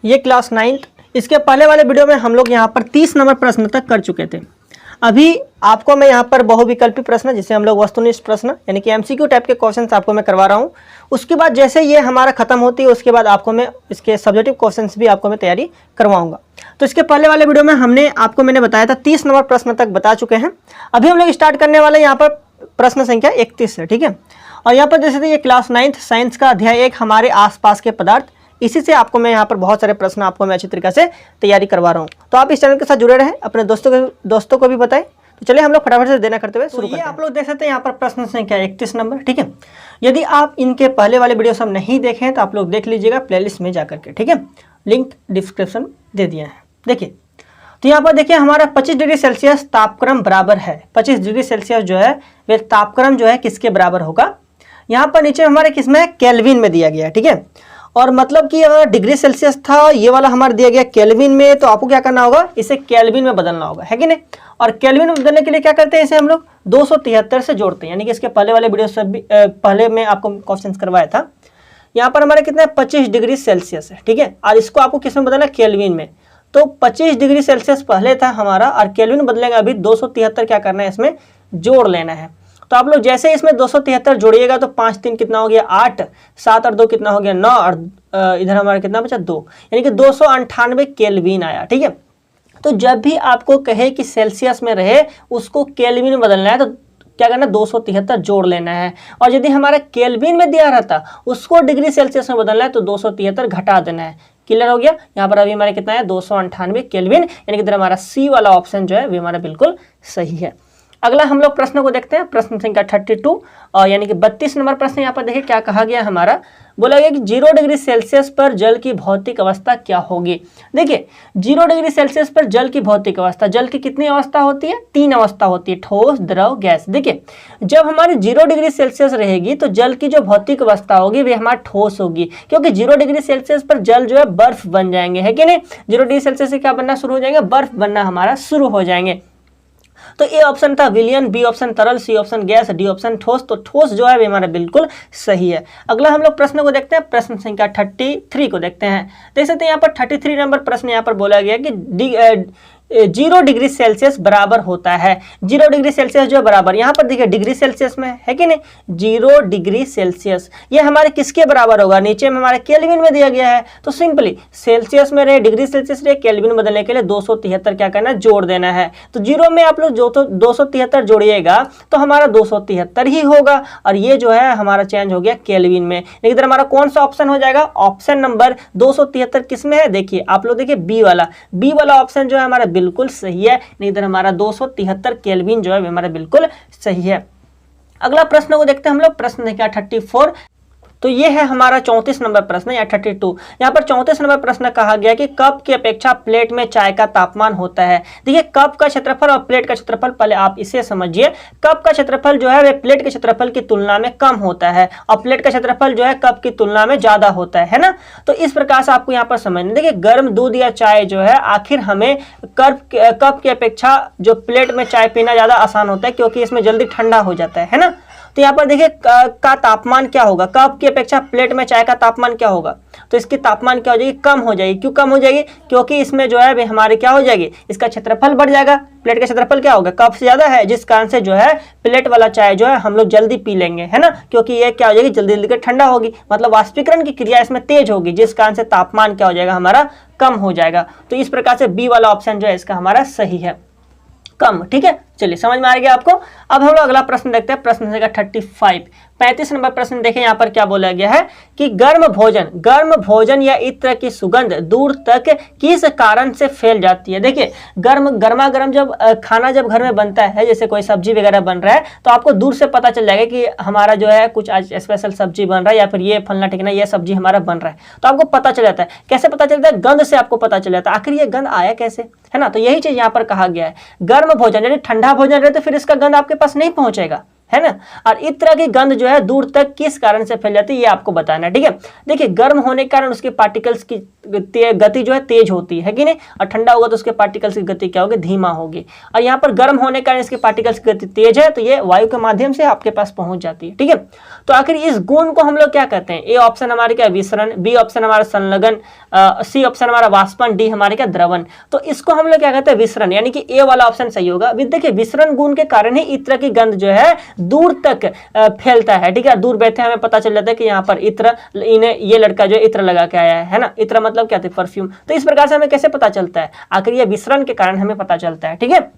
ये class 9th। इसके पहले वाले वीडियो में हम लोग यहाँ पर 30 नंबर प्रश्न तक कर चुके थे। अभी आपको मैं यहाँ पर बहुविकल्पी प्रश्न, जिसे हम लोग वस्तुनिष्ठ प्रश्न यानी कि एमसीक्यू टाइप के क्वेश्चंस आपको मैं करवा रहा हूँ। उसके बाद जैसे ये हमारा खत्म होती है उसके बाद आपको मैं इसके सब्जेक्टिव क्वेश्चंस भी आपको मैं तैयारी करवाऊंगा। तो इसके पहले वाले वीडियो में मैंने बताया था 30 नंबर प्रश्न तक बता चुके हैं। अभी हम लोग स्टार्ट करने वाले यहाँ पर प्रश्न संख्या 31 है, ठीक है। और यहाँ पर जैसे ये क्लास 9th साइंस का अध्याय 1 हमारे आसपास के पदार्थ, इसी से आपको मैं यहाँ पर बहुत सारे प्रश्न आपको मैं अच्छी तरीके से तैयारी करवा रहा हूँ। तो आप इस चैनल के साथ जुड़े रहें, अपने दोस्तों को भी बताएं। तो चलिए हम लोग फटाफट से देना करते हुए शुरू करते हैं। आप लोग देख सकते हैं यहाँ पर प्रश्न संख्या 31 नंबर, ठीक है। यदि आप इनके पहले वाले वीडियो सब नहीं देखे हैं तो आप लोग देख लीजिएगा प्लेलिस्ट में जाकर के, ठीक है। लिंक डिस्क्रिप्शन दे दिया है। देखिए तो यहाँ पर देखिए हमारा 25 डिग्री सेल्सियस तापक्रम बराबर है। 25 डिग्री सेल्सियस जो है वे तापक्रम जो है किसके बराबर होगा। यहाँ पर नीचे हमारे किसमें केल्विन में दिया गया है, ठीक है। और मतलब कि अगर डिग्री सेल्सियस था, ये वाला हमारा दिया गया केल्विन में, तो आपको क्या करना होगा, इसे केल्विन में बदलना होगा, है कि नहीं। और केल्विन में बदलने के लिए क्या करते हैं, इसे हम लोग 273 से जोड़ते हैं, यानी कि इसके पहले वाले वीडियो से भी पहले में आपको क्वेश्चन करवाया था। यहाँ पर हमारे कितना है 25 डिग्री सेल्सियस है, ठीक है। और इसको आपको किस में बदलना है, केल्विन में। तो 25 डिग्री सेल्सियस पहले था हमारा और केल्विन बदलेगा अभी 273 क्या करना है, इसमें जोड़ लेना है। तो आप लोग जैसे इसमें 273 जोड़िएगा तो 5 3 कितना हो गया 8, 7 और 2 कितना हो गया 9, और इधर हमारा कितना बचा 2, यानी कि 298 केल्विन आया, ठीक है। तो जब भी आपको कहे कि सेल्सियस में रहे उसको केल्विन में बदलना है तो क्या करना, 273 जोड़ लेना है। और यदि हमारा केल्विन में दिया रहता उसको डिग्री सेल्सियस में बदलना है तो 273 घटा देना है। क्लियर हो गया। यहाँ पर अभी हमारा कितना है 298 केल्विन, यानी कि इधर हमारा सी वाला ऑप्शन जो है वो हमारा बिल्कुल सही है। अगला हम लोग प्रश्न को देखते हैं, प्रश्न संख्या 32 और यानी कि 32 नंबर प्रश्न। यहाँ पर देखिए क्या कहा गया हमारा, बोला गया कि 0 डिग्री सेल्सियस पर जल की भौतिक अवस्था क्या होगी। देखिए 0 डिग्री सेल्सियस पर जल की भौतिक अवस्था, जल की कितनी अवस्था होती है, 3 अवस्था होती है, ठोस, द्रव, गैस। देखिए जब हमारी 0 डिग्री सेल्सियस रहेगी तो जल की जो भौतिक अवस्था होगी वे हमारा ठोस होगी, क्योंकि 0 डिग्री सेल्सियस पर जल जो है बर्फ बन जाएंगे, है कि नहीं। 0 डिग्री सेल्सियस से क्या बनना शुरू हो जाएंगे, बर्फ बनना हमारा शुरू हो जाएंगे। तो ए ऑप्शन था विलियन, बी ऑप्शन तरल, सी ऑप्शन गैस, डी ऑप्शन ठोस। तो ठोस जो है हमारा बिल्कुल सही है। अगला हम लोग प्रश्न को देखते हैं, प्रश्न संख्या 33 को देखते हैं। देख सकते हैं यहाँ पर 33 नंबर प्रश्न यहाँ पर बोला गया कि 0 डिग्री सेल्सियस बराबर होता है। 0 डिग्री सेल्सियस जो है बराबर, यहाँ पर देखिए डिग्री सेल्सियस में है कि नहीं, 0 डिग्री सेल्सियस ये हमारे किसके बराबर होगा, नीचे में हमारे केल्विन में दिया गया है। तो सिंपली सेल्सियस में रहे, डिग्री सेल्सियस रहे, केल्विन बदलने के लिए 273 क्या करना है, जोड़ देना है। तो 0 में आप लोग जो तो 273 जोड़िएगा तो हमारा 273 ही होगा, और ये जो है हमारा चेंज हो गया केल्विन में। लेकिन इधर हमारा कौन सा ऑप्शन हो जाएगा, ऑप्शन नंबर 273 किस में है, देखिए आप लोग देखिए बी वाला ऑप्शन जो है हमारा बिल्कुल सही है। इधर हमारा 273 केल्विन जो है हमारा बिल्कुल सही है। अगला प्रश्न को देखते हैं हम लोग, प्रश्न संख्या 34। तो ये है हमारा 34 नंबर प्रश्न या 32। यहाँ पर 34 नंबर प्रश्न कहा गया कि कप की अपेक्षा प्लेट में चाय का तापमान होता है। देखिए कप का क्षेत्रफल और प्लेट का क्षेत्रफल, पहले आप इसे समझिए। कप का क्षेत्रफल जो है वह प्लेट के क्षेत्रफल की तुलना में कम होता है और प्लेट का क्षेत्रफल जो है कप की तुलना में ज्यादा होता है ना। तो इस प्रकार से आपको यहाँ पर समझना। देखिए गर्म दूध या चाय जो है, आखिर हमें कप की अपेक्षा जो प्लेट में चाय पीना ज्यादा आसान होता है, क्योंकि इसमें जल्दी ठंडा हो जाता है ना। तो यहाँ पर देखिए का तापमान क्या होगा, कप की अपेक्षा प्लेट में चाय का तापमान क्या होगा, तो इसकी तापमान क्या हो जाएगी, कम हो जाएगी। क्यों कम हो जाएगी, क्योंकि इसमें जो है हमारे क्या हो जाएगी, इसका क्षेत्रफल बढ़ जाएगा। प्लेट का क्षेत्रफल क्या होगा, कप से ज्यादा है, जिस कारण से जो है प्लेट वाला चाय जो है हम लोग जल्दी पी लेंगे, है ना, क्योंकि ये क्या हो जाएगी, जल्दी जल्दी ठंडा होगी, मतलब वाष्पीकरण की क्रिया इसमें तेज होगी, जिस कारण से तापमान क्या हो जाएगा, हमारा कम हो जाएगा। तो इस प्रकार से बी वाला ऑप्शन जो है इसका हमारा सही है, कम। ठीक है, चलिए समझ में आ गया आपको। अब हम लोग अगला प्रश्न देखते हैं, प्रश्न संख्या 35 नंबर प्रश्न देखें। यहाँ पर क्या बोला गया है कि गर्म भोजन या इत्र की सुगंध दूर तक किस कारण से फैल जाती है। देखिए गर्मा गर्म जब खाना जब घर में बनता है, जैसे कोई सब्जी वगैरह बन रहा है, तो आपको दूर से पता चल जाएगा कि हमारा जो है कुछ आज स्पेशल सब्जी बन रहा है, या फिर ये फलना ठिकना ये सब्जी हमारा बन रहा है, तो आपको पता चल जाता है। कैसे पता चलता है, गंध से आपको पता चल जाता है, आखिर ये गंध आया कैसे, है ना। तो यही चीज यहाँ पर कहा गया है, गर्म भोजन यानी ठंडा भोजन रहे तो फिर इसका गंध आपके पास नहीं पहुंचेगा, है ना। और इस तरह की गंध जो है दूर तक किस कारण से फैल जाती है ये आपको बताना है, ठीक है। देखिए गर्म होने के कारण उसके पार्टिकल्स की गति जो है तेज होती है कि नहीं, और ठंडा होगा तो उसके पार्टिकल्स की गति क्या होगी, धीमा होगी। और यहाँ पर गर्म होने के कारण इसके पार्टिकल्स की गति तेज है तो ये वायु के माध्यम से आपके पास पहुंच जाती है, ठीक है। तो आखिर इस गुण को हम लोग क्या कहते हैं, ए ऑप्शन हमारे क्या विसरण, बी ऑप्शन हमारा संलग्न, सी ऑप्शन हमारा वाष्पन, डी हमारे क्या द्रवन। तो इसको हम लोग क्या कहते हैं विसरण, यानी कि ए वाला ऑप्शन सही होगा। देखिए विसरण गुण के कारण ही इत्र की गंध जो है दूर तक फैलता है, ठीक है। दूर बैठे हमें पता चल जाता है कि यहाँ पर इत्र, इन्हें ये लड़का जो है इत्र लगा के आया है ना। इत्र मतलब क्या थे, परफ्यूम। तो इस प्रकार से हमें कैसे पता चलता है, आखिर ये विसरण के कारण हमें पता चलता है, ठीक है।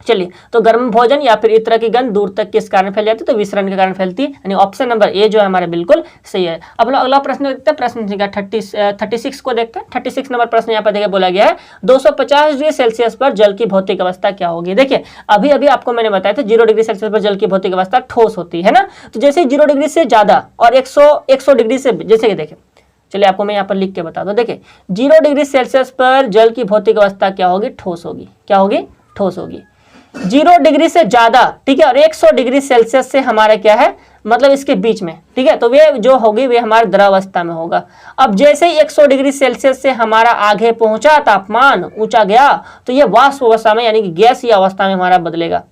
चलिए तो गर्म भोजन या फिर इत्र की गंध दूर तक किस कारण फैल जाती है, तो विसरण के कारण फैलती है, यानी ऑप्शन नंबर ए जो है हमारे बिल्कुल सही है। अब लोग अगला प्रश्न देखते हैं, प्रश्न संख्या 36 को देखते हैं। 36 नंबर प्रश्न यहाँ पर देखिए बोला गया है 250 डिग्री सेल्सियस पर जल की भौतिक अवस्था क्या होगी। देखिए अभी अभी आपको मैंने बताया था 0 डिग्री सेल्सियस पर जल की भौतिक अवस्था ठोस होती है ना। तो जैसे 0 डिग्री से ज्यादा और 100 डिग्री से, जैसे कि देखिए चलिए आपको मैं यहाँ पर लिख के बता दूं। देखिए 0 डिग्री सेल्सियस पर जल की भौतिक अवस्था क्या होगी, ठोस होगी। क्या होगी, ठोस होगी। 0 डिग्री से ज्यादा, ठीक है, और 100 डिग्री सेल्सियस से हमारा क्या है, मतलब इसके बीच में, ठीक है, तो वे जो होगी वे हमारे द्रवावस्था में होगा। अब जैसे ही 100 डिग्री सेल्सियस से हमारा आगे पहुंचा, तापमान ऊंचा गया, तो ये वाष्प अवस्था में यानी कि गैसीय अवस्था में हमारा बदलेगा,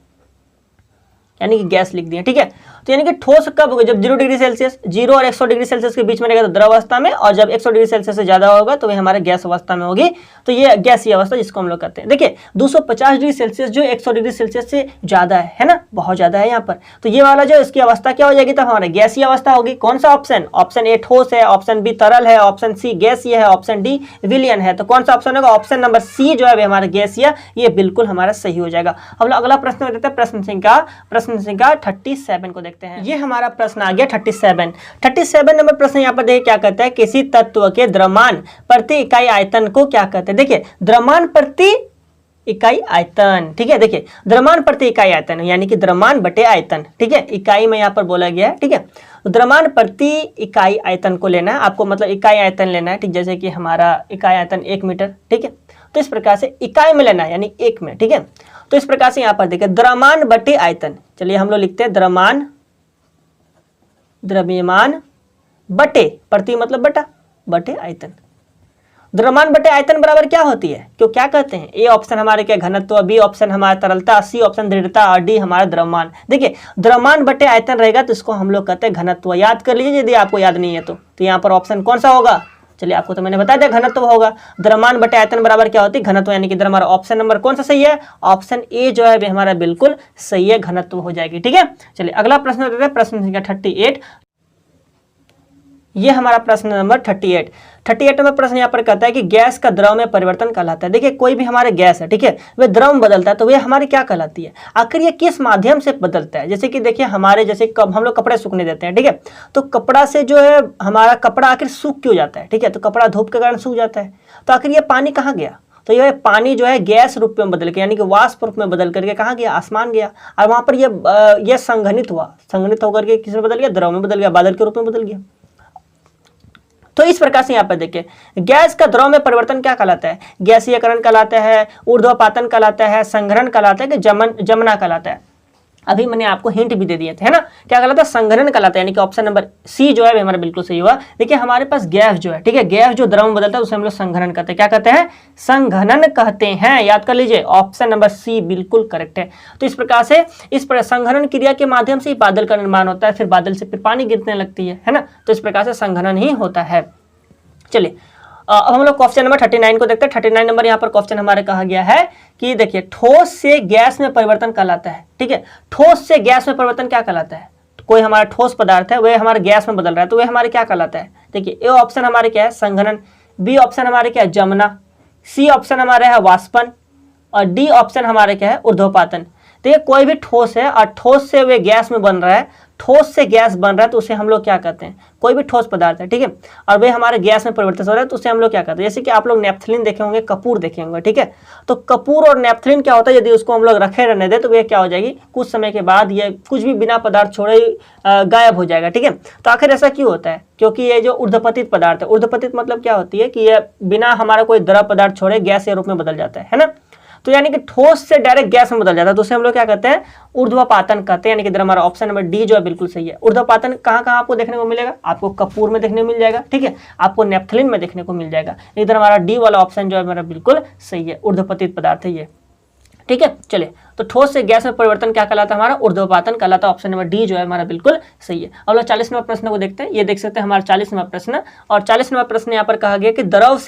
यानी कि गैस लिख दिया, ठीक है। तो यानी कि ठोस कब होगा, जब 0 डिग्री सेल्सियस, 0 और 100 डिग्री सेल्सियस के बीच में रहेगा तो द्रव अवस्था में, और जब 100 डिग्री सेल्सियस से ज्यादा होगा तो वह हमारे गैस अवस्था में होगी। तो ये गैसीय अवस्था जिसको हम लोग कहते हैं। देखिए 250 डिग्री सेल्सियस जो 100 डिग्री सेल्सियस से ज्यादा है ना, बहुत ज्यादा है यहाँ पर। तो ये वाला जो इसकी अवस्था क्या हो जाएगी, तब हमारे गैसीय अवस्था होगी। कौन सा ऑप्शन, ऑप्शन ए ठोस है, ऑप्शन बी तरल है, ऑप्शन सी गैसीय है, ऑप्शन डी विलयन है। तो कौन सा ऑप्शन होगा, ऑप्शन नंबर सी जो है हमारा गैसीय, ये बिल्कुल हमारा सही हो जाएगा। हम लोग अगला प्रश्न देखते हैं, प्रश्न संख्या 37 को देखते हैं। ये हमारा प्रश्न आ गया 37 नंबर प्रश्न। यहाँ पर देखिए क्या कहता है, किसी तत्व के द्रव्यमान प्रति इकाई आयतन को क्या कहते हैं। देखिए द्रव्यमान प्रति इकाई आयतन, ठीक है। देखिए द्रव्यमान प्रति इकाई आयतन यानी कि द्रव्यमान बटे आयतन, ठीक है, इकाई में यहाँ पर बोला गया है, ठीक है। तो द्रव्यमान प्रति इकाई आयतन को लेना है आपको, मतलब इकाई आयतन लेना है, ठीक, जैसे कि हमारा इकाई आयतन 1 मीटर, ठीक है। तो इस प्रकार से इकाई में लेना है यानी 1 में, ठीक है। तो इस प्रकार से यहाँ पर देखिए द्रव्यमान बटे आयतन, चलिए हम लोग लिखते हैं द्रव्यमान बटे, प्रति मतलब बटा, बटे आयतन। द्रव्यमान बटे आयतन बराबर क्या होती है, क्यों क्या कहते हैं, ए ऑप्शन हमारे क्या घनत्व, बी ऑप्शन हमारा तरलता, सी ऑप्शन दृढ़ता और डी हमारा द्रव्यमान। देखिए द्रव्यमान बटे आयतन रहेगा तो इसको हम लोग कहते हैं घनत्व। याद कर लीजिए यदि आपको याद नहीं है तो यहाँ पर ऑप्शन कौन सा होगा, चलिए आपको तो मैंने बता दिया घनत्व होगा। द्रव्यमान बटे आयतन बराबर क्या होती है, घनत्व, यानी कि हमारा ऑप्शन नंबर कौन सा सही है, ऑप्शन ए जो है हमारा बिल्कुल सही है, घनत्व हो जाएगी, ठीक है। चलिए अगला प्रश्न देते हैं, प्रश्न संख्या 38। ये हमारा प्रश्न नंबर 38 नंबर प्रश्न यहाँ पर कहता है कि गैस का द्रव में परिवर्तन कहलाता है। देखिए कोई भी हमारे गैस है, ठीक है, वे द्रव में बदलता है तो वे हमारी क्या कहलाती है, आखिर ये किस माध्यम से बदलता है। जैसे कि देखिए हमारे जैसे हम लोग कपड़े सूखने देते हैं, ठीक है, तो कपड़ा से जो है हमारा कपड़ा आखिर सूख क्यों जाता है, ठीक है, तो कपड़ा धूप के कारण सूख जाता है। तो आखिर ये पानी कहाँ गया, तो यह पानी जो है गैस रूप में बदल के यानी कि वाष्प रूप में बदल करके कहाँ गया, आसमान गया, और वहां पर यह संघनित हुआ, संघनित होकर के किस में बदल गया, द्रव में बदल गया, बादल के रूप में बदल गया। तो इस प्रकार से यहाँ पर देखिए गैस का द्रव में परिवर्तन क्या कहलाता है, गैसीयकरण कहलाता है, ऊर्ध्वपातन कहलाता है, संघनन कहलाता है कि जमना कहलाता है। अभी मैंने आपको हिंट भी दे दिए थे, है ना, क्या कहलाता है, संघनन कहलाता है, यानी कि ऑप्शन नंबर सी जो है हमारा बिल्कुल सही हुआ। देखिए हमारे पास गैस जो है, ठीक है, गैस जो द्रव में बदलता है उसे हम लोग संघनन कहते हैं, क्या कहते हैं, संघनन कहते हैं। याद कर लीजिए ऑप्शन नंबर सी बिल्कुल करेक्ट है। तो इस प्रकार से इस पर संघनन क्रिया के माध्यम से बादल का निर्माण होता है, फिर बादल से फिर पानी गिरने लगती है ना, तो इस प्रकार से संघनन ही होता है। चलिए अब हम लोग क्वेश्चन नंबर 39 को देखते हैं। 39 नंबर यहाँ पर क्वेश्चन हमारे कहा गया है कि देखिए ठोस से गैस में परिवर्तन कहलाता है, ठीक है, ठोस से गैस में परिवर्तन क्या कहलाता है, कोई हमारा ठोस पदार्थ है वह हमारे गैस में बदल रहा है तो वह हमारे क्या कहलाता है। देखिए ए ऑप्शन हमारे क्या है, संघनन, बी ऑप्शन हमारे क्या है, जमना, सी ऑप्शन हमारे है वाष्पन, और डी ऑप्शन हमारे क्या है, ऊर्ध्वपातन। देखिए कोई भी ठोस है और ठोस से वे गैस में बन रहा है, ठोस से गैस बन रहा है तो उसे हम लोग क्या कहते हैं, कोई भी ठोस पदार्थ है, ठीक है, और वे हमारे गैस में परिवर्तित हो रहा है तो उसे हम लोग क्या कहते हैं। जैसे कि आप लोग नेफ्थलीन देखे होंगे, कपूर देखे होंगे, ठीक है, तो कपूर और नेफ्थलीन क्या होता है, यदि उसको हम लोग रखे रहने दें तो वे क्या हो जाएगी, कुछ समय के बाद ये कुछ भी बिना पदार्थ छोड़े गायब हो जाएगा, ठीक है। तो आखिर ऐसा क्यों होता है, क्योंकि ये जो ऊर्ध्वपतित पदार्थ है, ऊर्ध्वपतित मतलब क्या होती है कि ये बिना हमारा कोई द्रव पदार्थ छोड़े गैस के रूप में बदल जाता है ना। तो यानी कि ठोस से डायरेक्ट गैस में बदल जाता है, तो उसे हम लोग क्या कहते हैं, ऊर्ध्वपातन कहते हैं। यानी कि इधर हमारा ऑप्शन नंबर डी जो है बिल्कुल सही है। ऊर्ध्वपातन कहाँ कहाँ आपको देखने को मिलेगा, आपको कपूर में देखने को मिल जाएगा, ठीक है, आपको नेफ्थलीन में देखने को मिल जाएगा। इधर हमारा डी वाला ऑप्शन जो है मेरा बिल्कुल सही है, ऊर्ध्वपतित पदार्थ है ये, ठीक है। चलिए, तो ठोस से गैस में परिवर्तन क्या कहलाता है, हमारा ऊर्ध्वपातन कहलाता है। ऑप्शन नंबर डी जो है हमारा बिल्कुल सही है। अब लोग 40 नंबर प्रश्न को देखते हैं। ये देख सकते हैं हमारा 40 नंबर प्रश्न, और 40 नंबर प्रश्न यहाँ पर कहा गया कि द्रव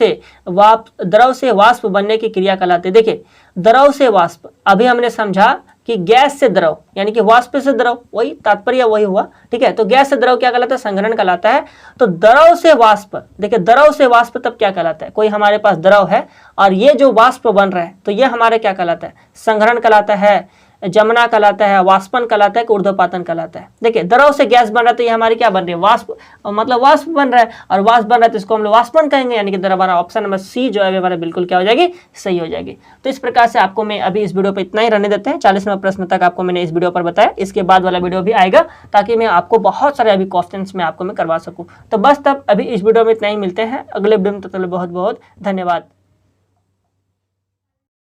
से वाष्प बनने की क्रिया कहलाती है। देखिए, द्रव से वाष्प, अभी हमने समझा कि गैस से द्रव यानी कि वाष्प से द्रव, वही तात्पर्य वही हुआ, ठीक है। तो गैस से द्रव क्या कहलाता है, संघनन कहलाता है। तो द्रव से वाष्प, देखिए द्रव से वाष्प तब क्या कहलाता है, कोई हमारे पास द्रव है और ये जो वाष्प बन रहा है तो ये हमारे क्या कहलाता है, संघनन कहलाता है, जमना कहलाता है, वाष्पन कहलाता है, ऊर्ध्वपातन कहलाता है। देखिए, द्रव से गैस बन रहा है तो ये हमारी क्या बन रही है, वाष्प, मतलब वाष्प बन रहा है, और वाष्प बन रहा है तो इसको हम लोग वाष्पन कहेंगे। यानी कि हमारा ऑप्शन नंबर सी जो है हमारा बिल्कुल क्या हो जाएगी, सही हो जाएगी। तो इस प्रकार से आपको मैं अभी इस वीडियो पर इतना ही रहने देते हैं। 40 नंबर प्रश्न तक आपको मैंने इस वीडियो पर बताया, इसके बाद वाला वीडियो भी आएगा ताकि मैं आपको बहुत सारे अभी क्वेश्चन में आपको मैं करवा सकूँ। तो बस तब अभी इस वीडियो में इतना ही, मिलते हैं अगले वीडियो में। तो बहुत बहुत धन्यवाद।